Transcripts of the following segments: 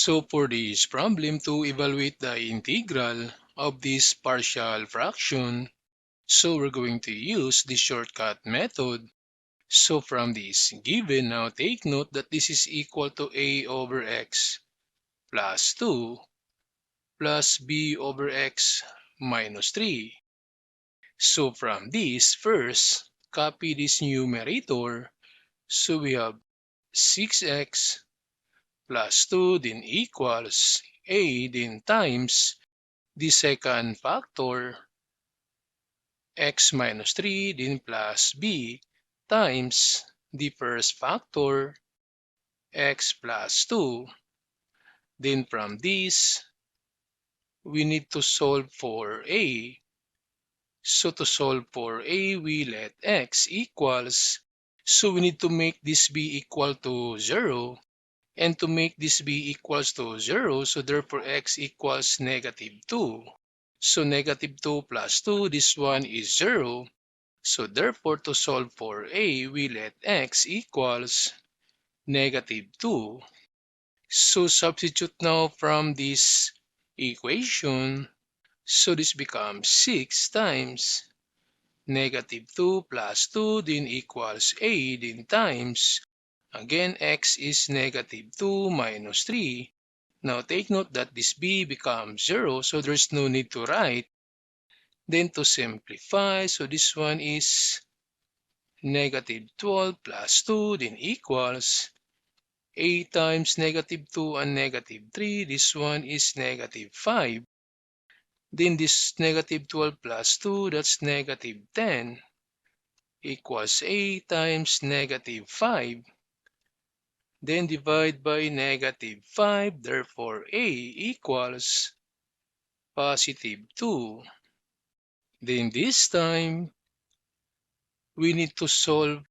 So for this problem, to evaluate the integral of this partial fraction, so we're going to use the shortcut method. So from this given, now take note that this is equal to a over x plus 2 plus b over x minus 3. So from this, first, copy this numerator. So we have 6x plus 2 then equals a then times the second factor x minus 3 then plus b times the first factor x plus 2. Then from this, we need to solve for a. So to solve for a, we let x equals. So we need to make this b equal to 0. And to make this b equals to 0, so therefore x equals negative 2. So negative 2 plus 2, this one is 0. So therefore, to solve for a, we let x equals negative 2. So substitute now from this equation. So this becomes 6 times negative 2 plus 2 then equals a then times. Again, x is negative 2 minus 3. Now take note that this b becomes 0, so there's no need to write. Then to simplify, so this one is negative 12 plus 2 then equals a times negative 2 and negative 3. This one is negative 5. Then this negative 12 plus 2, that's negative 10 equals a times negative 5. Then divide by negative 5. Therefore, a equals positive 2. Then this time, we need to solve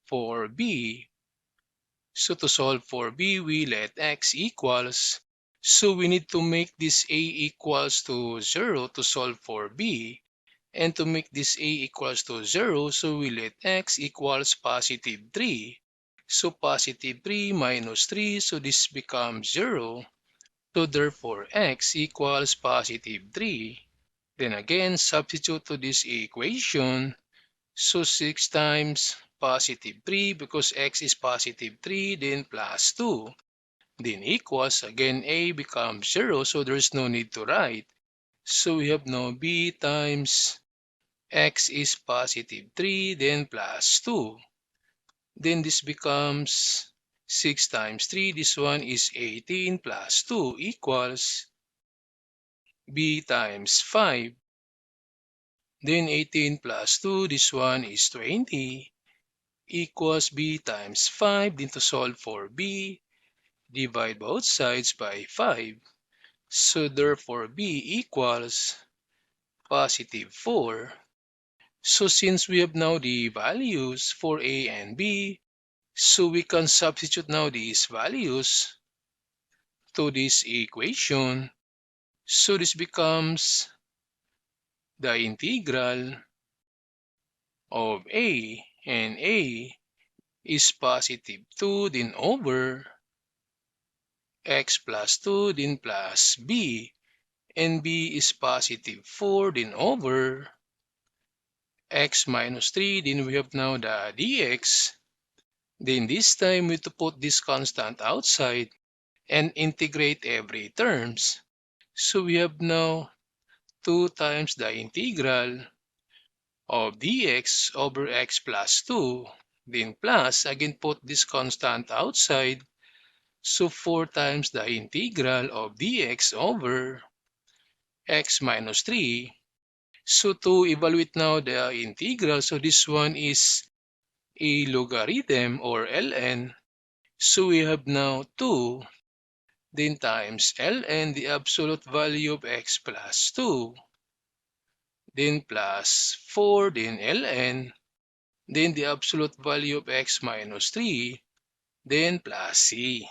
for b. So to solve for b, we let x equals. So we need to make this a equals to 0 to solve for b. And to make this a equals to 0, so we let x equals positive 3. So positive 3 minus 3, so this becomes 0. So therefore, x equals positive 3. Then again, substitute to this equation. So 6 times positive 3 because x is positive 3, then plus 2. Then equals, again, a becomes 0, so there's no need to write. So we have now b times x is positive 3, then plus 2. Then this becomes 6 times 3. This one is 18 plus 2 equals b times 5. Then 18 plus 2, this one is 20 equals b times 5. Then to solve for b, divide both sides by 5. So therefore, b equals positive 4. So since we have now the values for a and b, so we can substitute now these values to this equation. So this becomes the integral of a, and a is positive 2 then over x plus 2 then plus b, and b is positive 4 then over x minus 3. Then we have now the dx. Then this time we have to put this constant outside and integrate every terms. So we have now 2 times the integral of dx over x plus 2. Then plus, again put this constant outside. So 4 times the integral of dx over x minus 3. So to evaluate now the integral, so this one is a logarithm or ln. So we have now 2, then times ln, the absolute value of x plus 2, then plus 4, then ln, then the absolute value of x minus 3, then plus c.